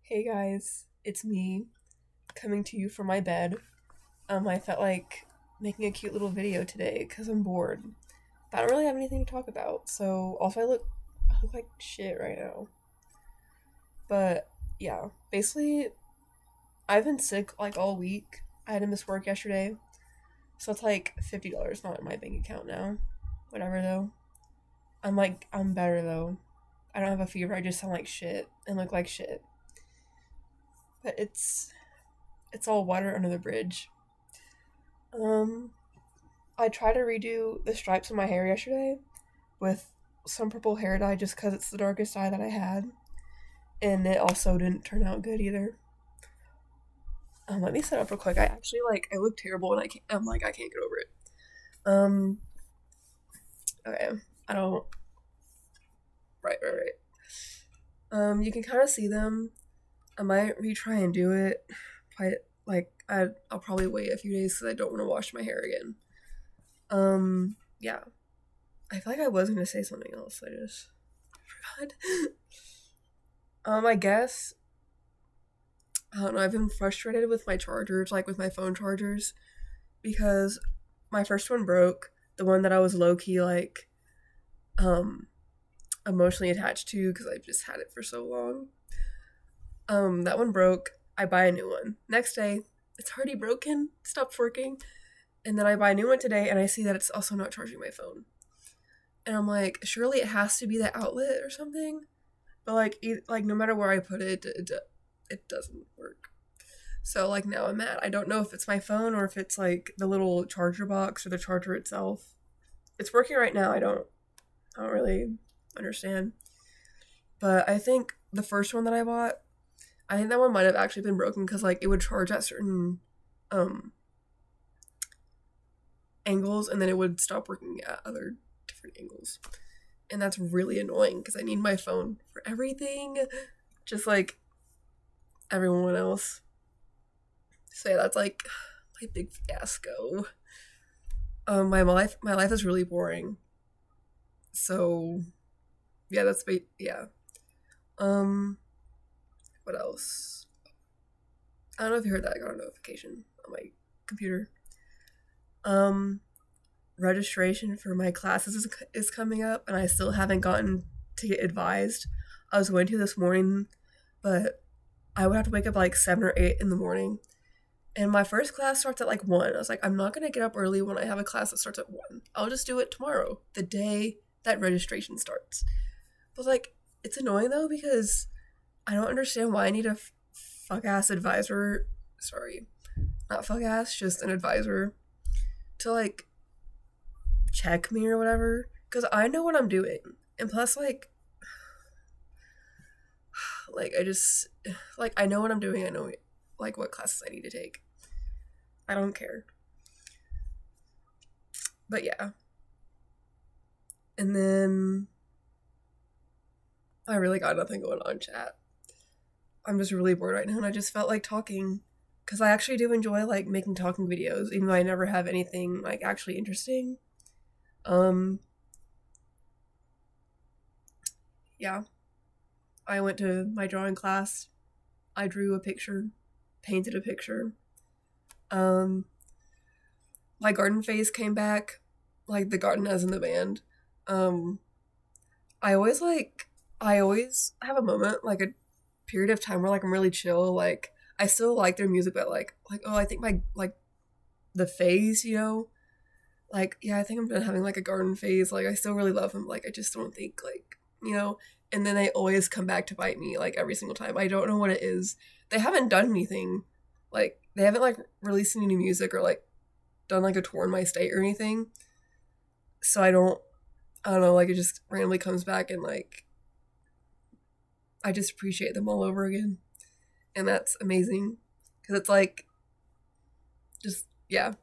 Hey guys, it's me coming to you from my bed. I felt like making a cute little video today because I'm bored. But I don't really have anything to talk about. So also I look like shit right now. But yeah, basically I've been sick like all week. I had to miss work yesterday. So it's like $50 not in my bank account now. Whatever though. I'm better though. I don't have a fever. I just sound like shit and look like shit. But it's all water under the bridge. Um, I tried to redo the stripes in my hair yesterday with some purple hair dye just because it's the darkest dye that I had, and it also didn't turn out good either. Let me set up real quick. I look terrible and I can't get over it. Um, okay, I don't. Right. You can kind of see them. I might retry and do it. I'll probably wait a few days because I don't want to wash my hair again. Yeah. I feel like I was gonna say something else. I just forgot. I guess I don't know. I've been frustrated with my chargers, like with my phone chargers, because my first one broke. The one that I was low key um emotionally attached to because I've just had it for so long. That one broke. I buy a new one. Next day, it's already broken. Stopped working. And then I buy a new one today, and I see that it's also not charging my phone. And I'm like, surely it has to be the outlet or something. But like no matter where I put it doesn't work. So like now I'm mad. I don't know if it's my phone or if it's like the little charger box or the charger itself. It's working right now. I don't really understand. But I think the first one that I bought, I think that one might have actually been broken because like it would charge at certain um angles and then it would stop working at other different angles. And that's really annoying because I need my phone for everything, just like everyone else. So yeah, that's like my big fiasco. My life is really boring. So yeah, yeah. Um, what else? I don't know if you heard that. I got a notification on my computer. Um, Registration for my classes is coming up, and I still haven't gotten to get advised. I was going to this morning, but I would have to wake up like 7 or 8 in the morning. And my first class starts at like 1. I was like, I'm not going to get up early when I have a class that starts at 1. I'll just do it tomorrow, the day that registration starts. But like, it's annoying though because I don't understand why I need a fuck ass advisor. Sorry, not fuck ass, just an advisor to like check me or whatever. Because I know what I'm doing. And plus, I just, like, I know what I'm doing. I know, like, what classes I need to take. I don't care. But yeah. And then I really got nothing going on, chat. I'm just really bored right now, and I just felt like talking. Because I actually do enjoy, like, making talking videos, even though I never have anything, like, actually interesting. Um, yeah. I went to my drawing class. I drew a picture, painted a picture. Um, my garden phase came back, like the garden as in the band. Um, I always I always have a moment, like a period of time where like I'm really chill. Like I still like their music, but like oh, I think my like the phase, like yeah, I think I'm done having like a garden phase. Like I still really love them. Like I just don't think and then they always come back to bite me like every single time. I don't know what it is. They haven't done anything. Like they haven't like released any new music or like done like a tour in my state or anything. So I don't know, like it just randomly comes back and like I just appreciate them all over again. And that's amazing. Cause it's like just yeah.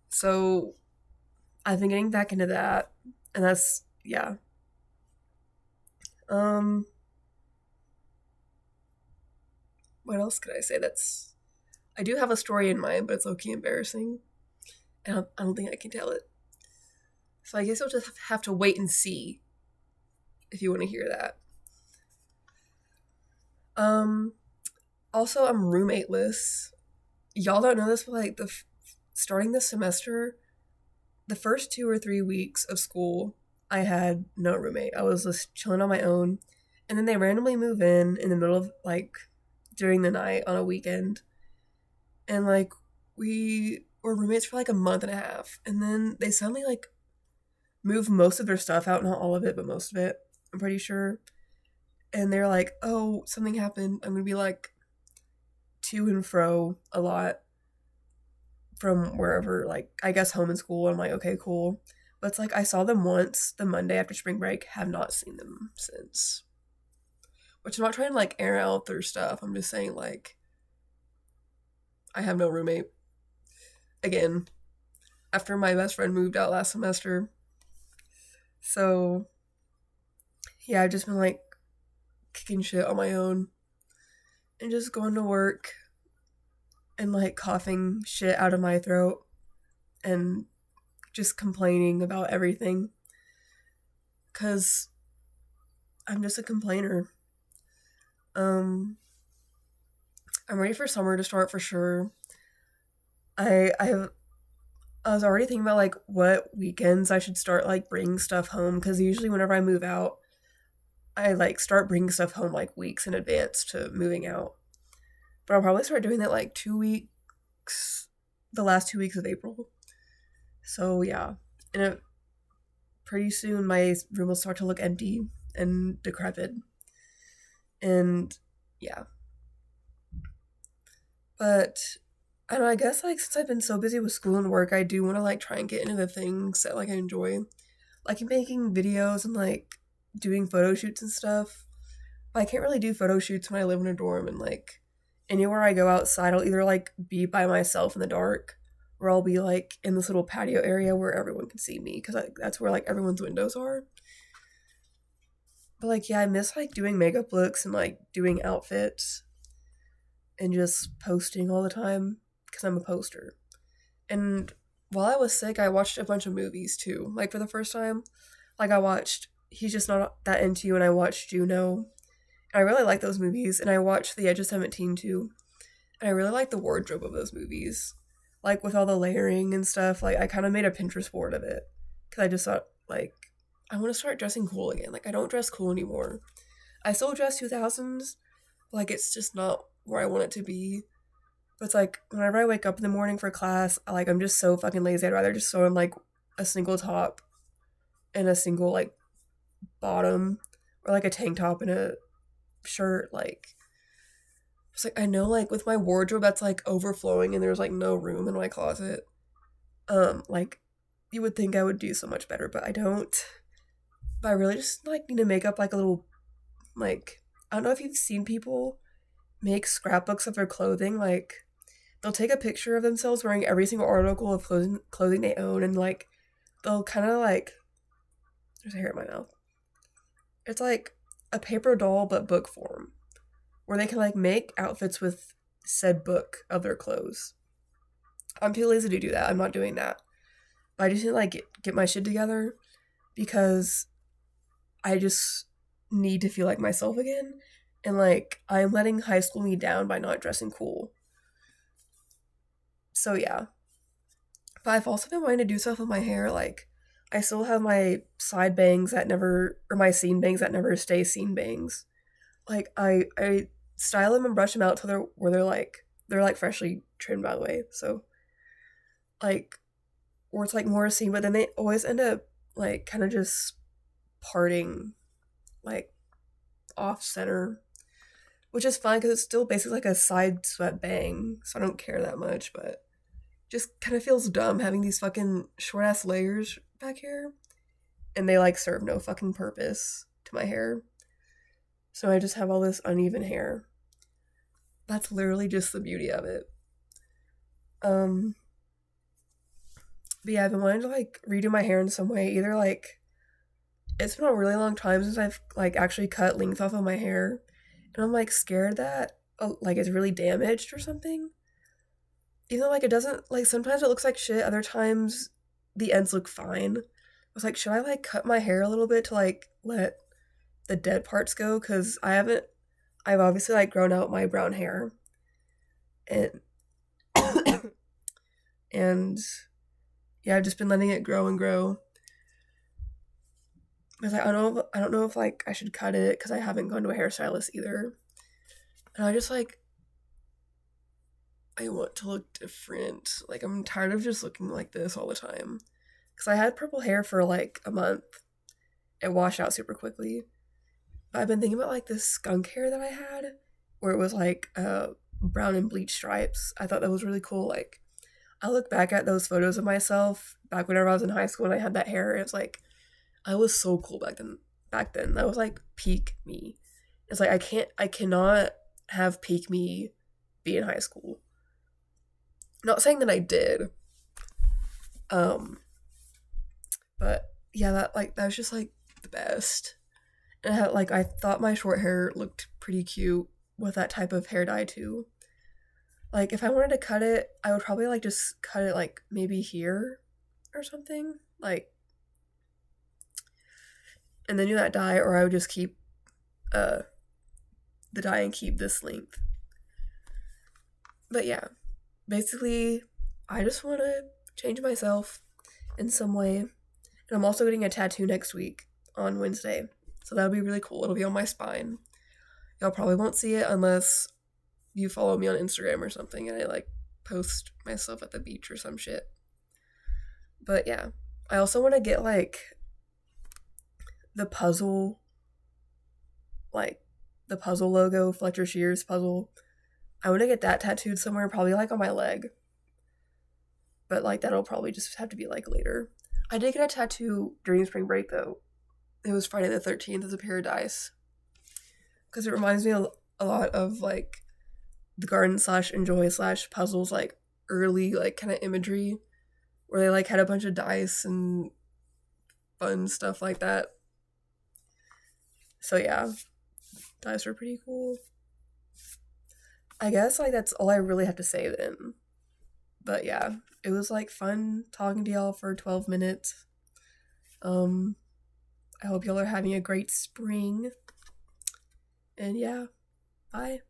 So I've been getting back into that and that's yeah. Um what else could I say? That's I do have a story in mind, but it's okay embarrassing. And I don't think I can tell it. So I guess I'll just have to wait and see if you want to hear that. Um, Also, I'm roommateless. Y'all don't know this, but like starting this semester, the first 2 or 3 weeks of school, I had no roommate. I was just chilling on my own, and then they randomly move in the middle of like during the night on a weekend, and like we were roommates for like a month and a half, and then they suddenly like moved most of their stuff out, not all of it, but most of it. I'm pretty sure, and they're like, "Oh, something happened." I'm gonna be like to and fro a lot from wherever, like I guess home and school. I'm like, okay, cool. But it's like I saw them once the Monday after spring break, have not seen them since. Which I'm not trying to like air out their stuff. I'm just saying like I have no roommate. Again, after my best friend moved out last semester. So yeah, I've just been like kicking shit on my own and just going to work and like coughing shit out of my throat and just complaining about everything. Cause I'm just a complainer. Um, I'm ready for summer to start for sure. I I was already thinking about like what weekends I should start like bringing stuff home because usually whenever I move out, I like start bringing stuff home like weeks in advance to moving out. But I'll probably start doing that like 2 weeks, the last 2 weeks of April. So yeah, and pretty soon my room will start to look empty and decrepit, and yeah. But I don't know, I guess like since I've been so busy with school and work, I do want to like try and get into the things that like I enjoy, like making videos and like doing photo shoots and stuff. But I can't really do photo shoots when I live in a dorm, and like anywhere I go outside, I'll either like be by myself in the dark, or I'll be like in this little patio area where everyone can see me because that's where like everyone's windows are. But like yeah, I miss like doing makeup looks and like doing outfits and just posting all the time because I'm a poster. And while I was sick, I watched a bunch of movies too. Like for the first time, like I watched He's Just Not That Into You, and I watched Juno. And I really like those movies, and I watched The Edge of 17 too. And I really like the wardrobe of those movies, like with all the layering and stuff. Like I kind of made a Pinterest board of it because I just thought like I want to start dressing cool again. Like I don't dress cool anymore. I still dress 2000s, like it's just not where I want it to be. But it's like whenever I wake up in the morning for class, I'm just so fucking lazy. I'd rather just throw in like a single top and a single like bottom, or like a tank top and a shirt. Like it's like I know like with my wardrobe that's like overflowing and there's like no room in my closet. Like you would think I would do so much better, but I don't. But I really just like need to make up like a little like I don't know if you've seen people make scrapbooks of their clothing. Like they'll take a picture of themselves wearing every single article of clothing they own, and like they'll kind of like there's a hair in my mouth. It's like a paper doll but book form, where they can like make outfits with said book of their clothes. I'm too lazy to do that. I'm not doing that. But I just need to like get my shit together because I just need to feel like myself again. And like I'm letting high school me down by not dressing cool. So yeah. But I've also been wanting to do stuff with my hair. Like I still have my side bangs that never, or my seam bangs that never stay seam bangs. Like I style them and brush them out till they're like freshly trimmed, by the way. So like or it's like more seam, but then they always end up like kind of just parting like off center, which is fine because it's still basically like a side swept bang, so I don't care that much. But just kind of feels dumb having these fucking short ass layers back here, and they like serve no fucking purpose to my hair. So I just have all this uneven hair. That's literally just the beauty of it. Um, but yeah, I've been wanting to like redo my hair in some way. Either like it's been a really long time since I've like actually cut length off of my hair, and I'm like scared that like it's really damaged or something. Even though like it doesn't, like sometimes it looks like shit, other times the ends look fine. I was like, should I like cut my hair a little bit to like let the dead parts go? Because I've obviously like grown out my brown hair, and and yeah, I've just been letting it grow and grow. Because I don't know if like I should cut it because I haven't gone to a hairstylist either. And I just like I want to look different. Like I'm tired of just looking like this all the time. Because I had purple hair for like a month. It washed out super quickly. But I've been thinking about like this skunk hair that I had, where it was like brown and bleach stripes. I thought that was really cool. Like I look back at those photos of myself back whenever I was in high school and I had that hair. It's like I was so cool back then. Back then, that was like peak me. It's like I cannot have peak me be in high school. Not saying that I did, um, but yeah, that was just like the best. And I had, like I thought my short hair looked pretty cute with that type of hair dye too. Like if I wanted to cut it, I would probably like just cut it like maybe here or something. Like and then do that dye, or I would just keep uh the dye and keep this length. But yeah, basically, I just want to change myself in some way. And I'm also getting a tattoo next week on Wednesday. So that'll be really cool. It'll be on my spine. Y'all probably won't see it unless you follow me on Instagram or something and I like post myself at the beach or some shit. But yeah, I also want to get like the puzzle, like the puzzle logo, Fletcher Shears puzzle. I want to get that tattooed somewhere, probably like on my leg. But like that'll probably just have to be like later. I did get a tattoo during spring break though. It was Friday the 13th as a paradise. Because it reminds me a lot of like the garden slash enjoy slash puzzles, like early like kind of imagery where they like had a bunch of dice and fun stuff like that. So yeah, dice were pretty cool. I guess like that's all I really have to say then. But yeah, it was like fun talking to y'all for 12 minutes. Um I hope y'all are having a great spring. And yeah, bye.